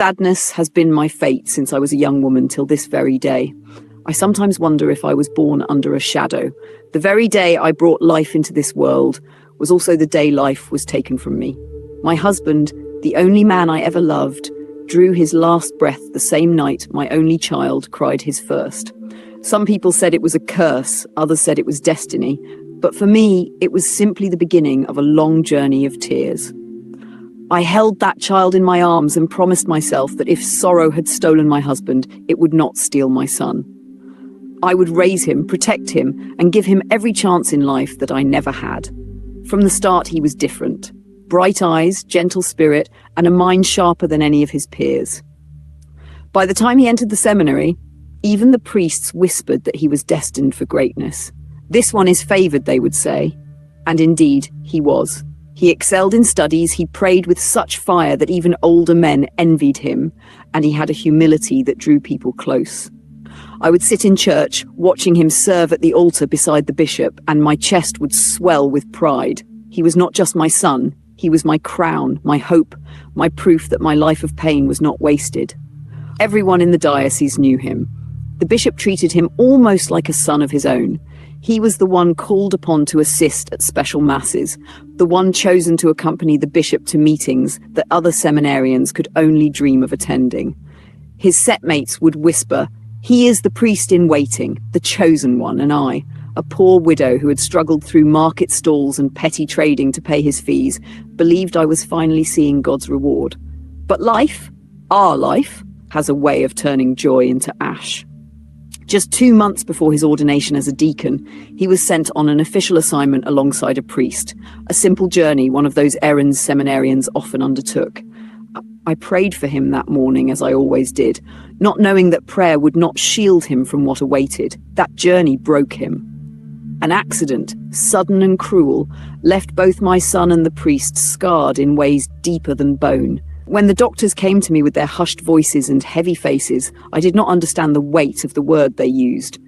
Sadness has been my fate since I was a young woman till this very day. I sometimes wonder if I was born under a shadow. The very day I brought life into this world was also the day life was taken from me. My husband, the only man I ever loved, drew his last breath the same night my only child cried his first. Some people said it was a curse, others said it was destiny, but for me, it was simply the beginning of a long journey of tears. I held that child in my arms and promised myself that if sorrow had stolen my husband, it would not steal my son. I would raise him, protect him, and give him every chance in life that I never had. From the start, he was different. Bright eyes, gentle spirit, and a mind sharper than any of his peers. By the time he entered the seminary, even the priests whispered that he was destined for greatness. This one is favored, they would say. And indeed, he was. He excelled in studies, he prayed with such fire that even older men envied him, and he had a humility that drew people close. I would sit in church, watching him serve at the altar beside the bishop, and my chest would swell with pride. He was not just my son, he was my crown, my hope, my proof that my life of pain was not wasted. Everyone in the diocese knew him. The bishop treated him almost like a son of his own. He was the one called upon to assist at special masses, the one chosen to accompany the bishop to meetings that other seminarians could only dream of attending. His setmates would whisper, "He is the priest in waiting, the chosen one," and I, a poor widow who had struggled through market stalls and petty trading to pay his fees, believed I was finally seeing God's reward. But life, our life, has a way of turning joy into ash. Just 2 months before his ordination as a deacon, he was sent on an official assignment alongside a priest, a simple journey, one of those errands seminarians often undertook. I prayed for him that morning, as I always did, not knowing that prayer would not shield him from what awaited. That journey broke him. An accident, sudden and cruel, left both my son and the priest scarred in ways deeper than bone. When the doctors came to me with their hushed voices and heavy faces, I did not understand the weight of the word they used.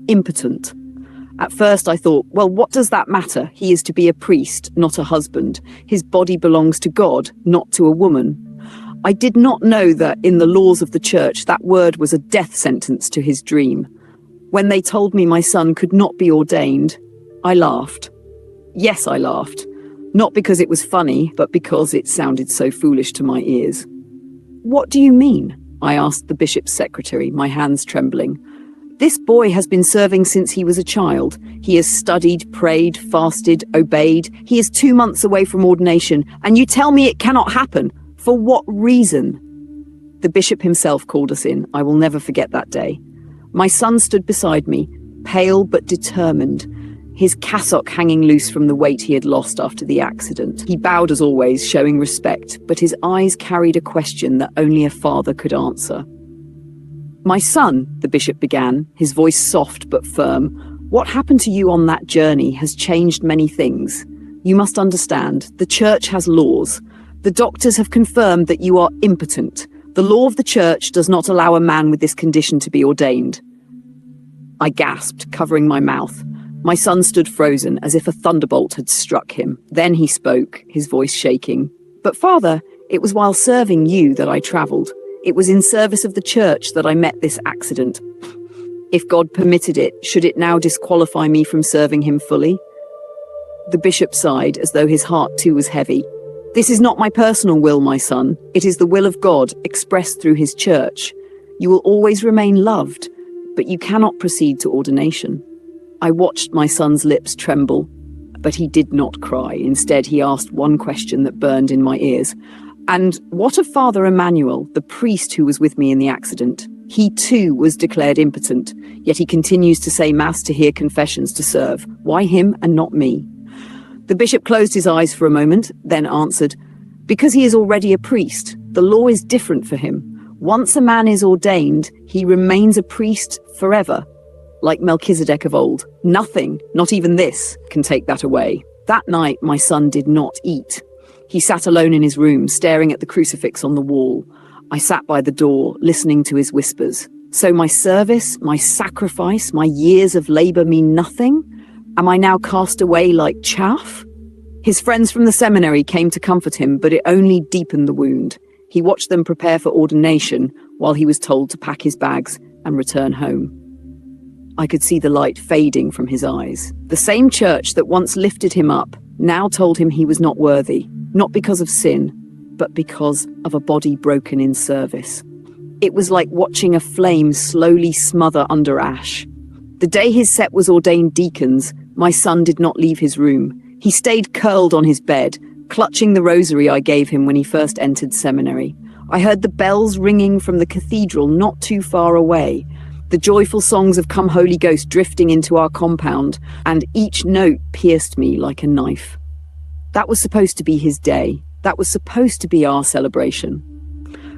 Impotent. At first I thought, well, what does that matter? He is to be a priest, not a husband. His body belongs to God, not to a woman. I did not know that in the laws of the church that word was a death sentence to his dream. When they told me my son could not be ordained, I laughed. Yes, I laughed. Not because it was funny, but because it sounded so foolish to my ears. "What do you mean?" I asked the bishop's secretary, my hands trembling. "This boy has been serving since he was a child. He has studied, prayed, fasted, obeyed. He is 2 months away from ordination, and you tell me it cannot happen. For what reason?" The bishop himself called us in. I will never forget that day. My son stood beside me, pale but determined, his cassock hanging loose from the weight he had lost after the accident. He bowed as always, showing respect, but his eyes carried a question that only a father could answer. "My son," the bishop began, his voice soft but firm, "what happened to you on that journey has changed many things. You must understand, the church has laws. The doctors have confirmed that you are impotent. The law of the church does not allow a man with this condition to be ordained." I gasped, covering my mouth. My son stood frozen, as if a thunderbolt had struck him. Then he spoke, his voice shaking. "But father, it was while serving you that I travelled. It was in service of the church that I met this accident. If God permitted it, should it now disqualify me from serving him fully?" The bishop sighed, as though his heart too was heavy. "This is not my personal will, my son. It is the will of God, expressed through his church. You will always remain loved, but you cannot proceed to ordination." I watched my son's lips tremble, but he did not cry. Instead, he asked one question that burned in my ears. "And what of Father Emmanuel, the priest who was with me in the accident? He too was declared impotent, yet he continues to say Mass, to hear confessions, to serve. Why him and not me?" The bishop closed his eyes for a moment, then answered, "Because he is already a priest. The law is different for him. Once a man is ordained, he remains a priest forever. Like Melchizedek of old. Nothing, not even this, can take that away." That night, my son did not eat. He sat alone in his room, staring at the crucifix on the wall. I sat by the door, listening to his whispers. "So my service, my sacrifice, my years of labor mean nothing? Am I now cast away like chaff?" His friends from the seminary came to comfort him, but it only deepened the wound. He watched them prepare for ordination while he was told to pack his bags and return home. I could see the light fading from his eyes. The same church that once lifted him up now told him he was not worthy, not because of sin, but because of a body broken in service. It was like watching a flame slowly smother under ash. The day his set was ordained deacons, my son did not leave his room. He stayed curled on his bed, clutching the rosary I gave him when he first entered seminary. I heard the bells ringing from the cathedral not too far away, the joyful songs of Come Holy Ghost drifting into our compound, and each note pierced me like a knife. That was supposed to be his day. That was supposed to be our celebration.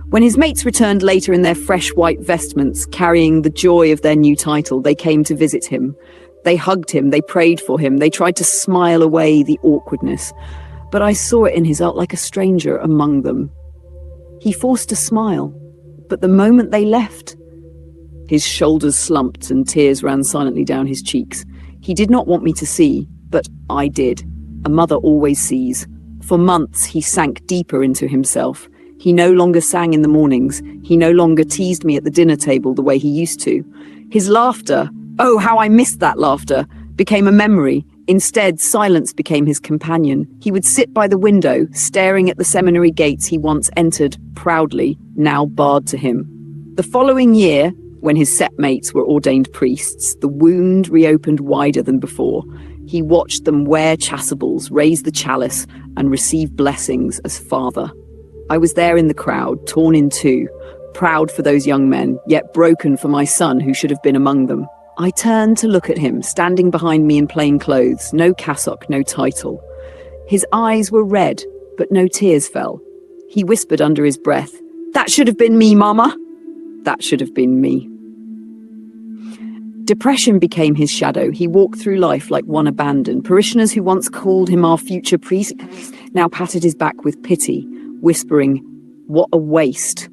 When his mates returned later in their fresh white vestments, carrying the joy of their new title, they came to visit him. They hugged him, they prayed for him, they tried to smile away the awkwardness. But I saw it in his art like a stranger among them. He forced a smile, but the moment they left, his shoulders slumped and tears ran silently down his cheeks. He did not want me to see, but I did. A mother always sees. For months, he sank deeper into himself. He no longer sang in the mornings. He no longer teased me at the dinner table the way he used to. His laughter, oh, how I missed that laughter, became a memory. Instead, silence became his companion. He would sit by the window, staring at the seminary gates he once entered proudly, now barred to him. The following year, when his set mates were ordained priests, the wound reopened wider than before. He watched them wear chasubles, raise the chalice, and receive blessings as father. I was there in the crowd, torn in two, proud for those young men, yet broken for my son who should have been among them. I turned to look at him, standing behind me in plain clothes, no cassock, no title. His eyes were red, but no tears fell. He whispered under his breath, "That should have been me, Mama." That should have been me. Depression became his shadow. He walked through life like one abandoned. Parishioners who once called him our future priest now patted his back with pity, whispering, "What a waste."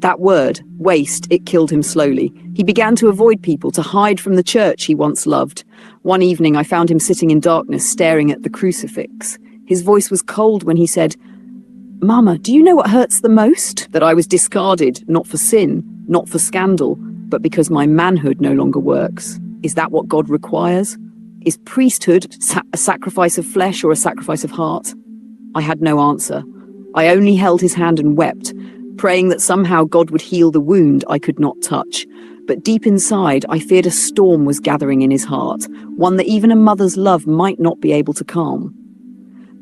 That word, waste, it killed him slowly. He began to avoid people, to hide from the church he once loved. One evening, I found him sitting in darkness, staring at the crucifix. His voice was cold when he said, "Mama, do you know what hurts the most? That I was discarded, not for sin, not for scandal, but because my manhood no longer works. Is that what God requires? Is priesthood a sacrifice of flesh or a sacrifice of heart?" I had no answer. I only held his hand and wept, praying that somehow God would heal the wound I could not touch. But deep inside, I feared a storm was gathering in his heart, one that even a mother's love might not be able to calm.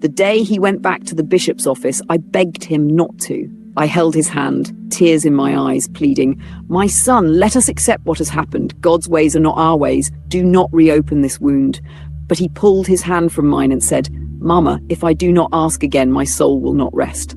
The day he went back to the bishop's office, I begged him not to. I held his hand, tears in my eyes, pleading, "My son, let us accept what has happened. God's ways are not our ways. Do not reopen this wound." But he pulled his hand from mine and said, "Mama, if I do not ask again, my soul will not rest."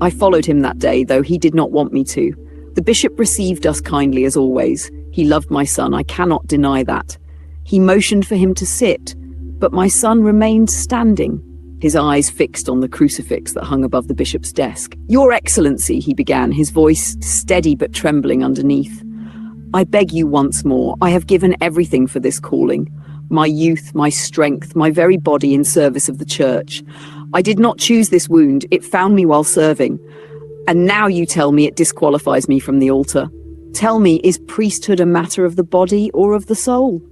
I followed him that day, though he did not want me to. The bishop received us kindly as always. He loved my son, I cannot deny that. He motioned for him to sit, but my son remained standing, his eyes fixed on the crucifix that hung above the bishop's desk. "Your Excellency," he began, his voice steady but trembling underneath. "I beg you once more, I have given everything for this calling. My youth, my strength, my very body in service of the church. I did not choose this wound, it found me while serving. And now you tell me it disqualifies me from the altar. Tell me, is priesthood a matter of the body or of the soul?"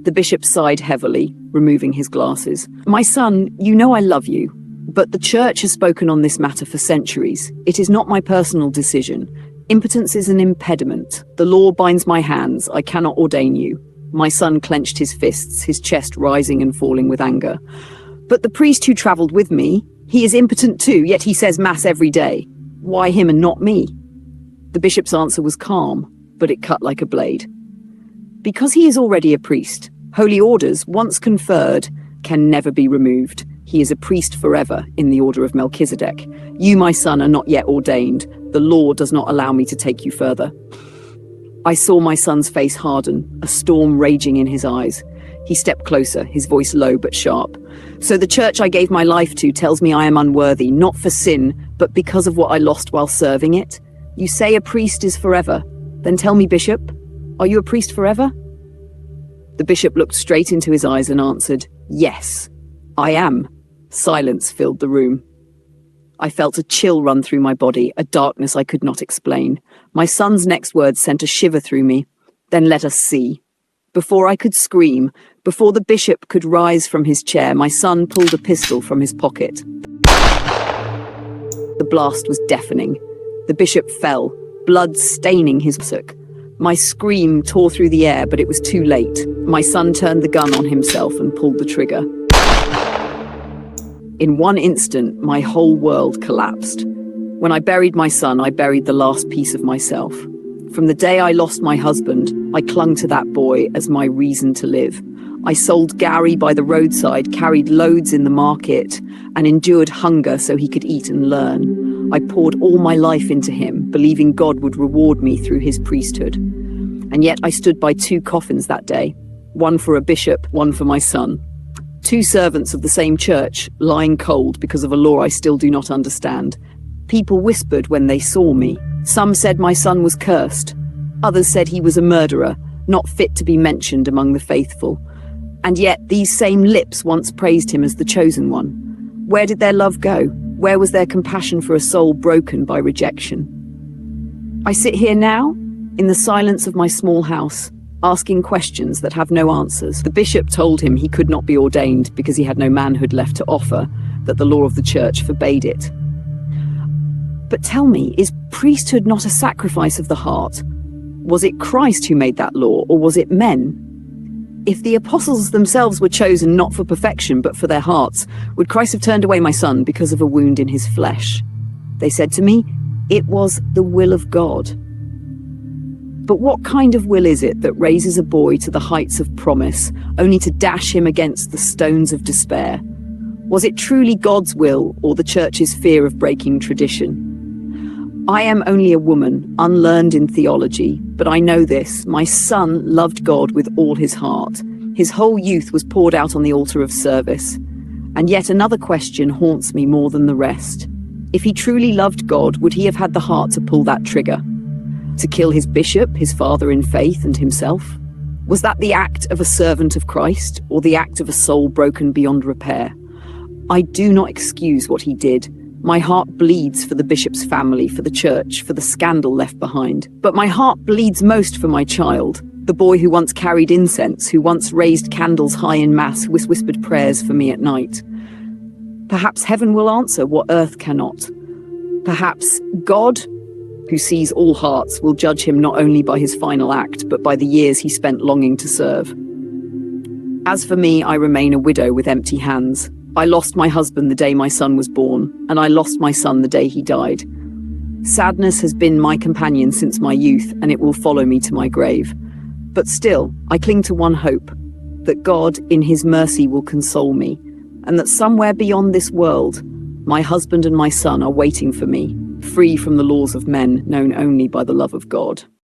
The bishop sighed heavily, removing his glasses. "My son, you know I love you, but the church has spoken on this matter for centuries. It is not my personal decision. Impotence is an impediment. The law binds my hands. I cannot ordain you." My son clenched his fists, his chest rising and falling with anger. "But the priest who travelled with me, he is impotent too, yet he says mass every day. Why him and not me?" The bishop's answer was calm, but it cut like a blade. "Because he is already a priest. Holy orders, once conferred, can never be removed. He is a priest forever in the order of Melchizedek. You, my son, are not yet ordained. The law does not allow me to take you further." I saw my son's face harden, a storm raging in his eyes. He stepped closer, his voice low but sharp. "So the church I gave my life to tells me I am unworthy, not for sin, but because of what I lost while serving it? You say a priest is forever. Then tell me, Bishop, are you a priest forever?" The bishop looked straight into his eyes and answered, "Yes, I am." Silence filled the room. I felt a chill run through my body, a darkness I could not explain. My son's next words sent a shiver through me. Then let us see. Before I could scream, before the bishop could rise from his chair, my son pulled a pistol from his pocket. The blast was deafening. The bishop fell, blood staining his sock. My scream tore through the air, but it was too late. My son turned the gun on himself and pulled the trigger. In one instant, my whole world collapsed. When I buried my son, I buried the last piece of myself. From the day I lost my husband, I clung to that boy as my reason to live. I sold Gary by the roadside, carried loads in the market, and endured hunger so he could eat and learn. I poured all my life into him, believing God would reward me through his priesthood. And yet I stood by 2 coffins that day, one for a bishop, one for my son. 2 servants of the same church, lying cold because of a law I still do not understand. People whispered when they saw me. Some said my son was cursed. Others said he was a murderer, not fit to be mentioned among the faithful. And yet these same lips once praised him as the chosen one. Where did their love go? Where was their compassion for a soul broken by rejection? I sit here now, in the silence of my small house, asking questions that have no answers. The bishop told him he could not be ordained because he had no manhood left to offer, that the law of the church forbade it. But tell me, is priesthood not a sacrifice of the heart? Was it Christ who made that law, or was it men? If the apostles themselves were chosen not for perfection but for their hearts, would Christ have turned away my son because of a wound in his flesh? They said to me, it was the will of God. But what kind of will is it that raises a boy to the heights of promise, only to dash him against the stones of despair? Was it truly God's will, or the church's fear of breaking tradition? I am only a woman, unlearned in theology, but I know this: my son loved God with all his heart. His whole youth was poured out on the altar of service. And yet another question haunts me more than the rest. If he truly loved God, would he have had the heart to pull that trigger? To kill his bishop, his father in faith, and himself? Was that the act of a servant of Christ, or the act of a soul broken beyond repair? I do not excuse what he did. My heart bleeds for the bishop's family, for the church, for the scandal left behind. But my heart bleeds most for my child, the boy who once carried incense, who once raised candles high in mass, who whispered prayers for me at night. Perhaps heaven will answer what earth cannot. Perhaps God, who sees all hearts, will judge him not only by his final act, but by the years he spent longing to serve. As for me, I remain a widow with empty hands. I lost my husband the day my son was born, and I lost my son the day he died. Sadness has been my companion since my youth, and it will follow me to my grave. But still, I cling to one hope, that God, in his mercy, will console me, and that somewhere beyond this world, my husband and my son are waiting for me, free from the laws of men, known only by the love of God.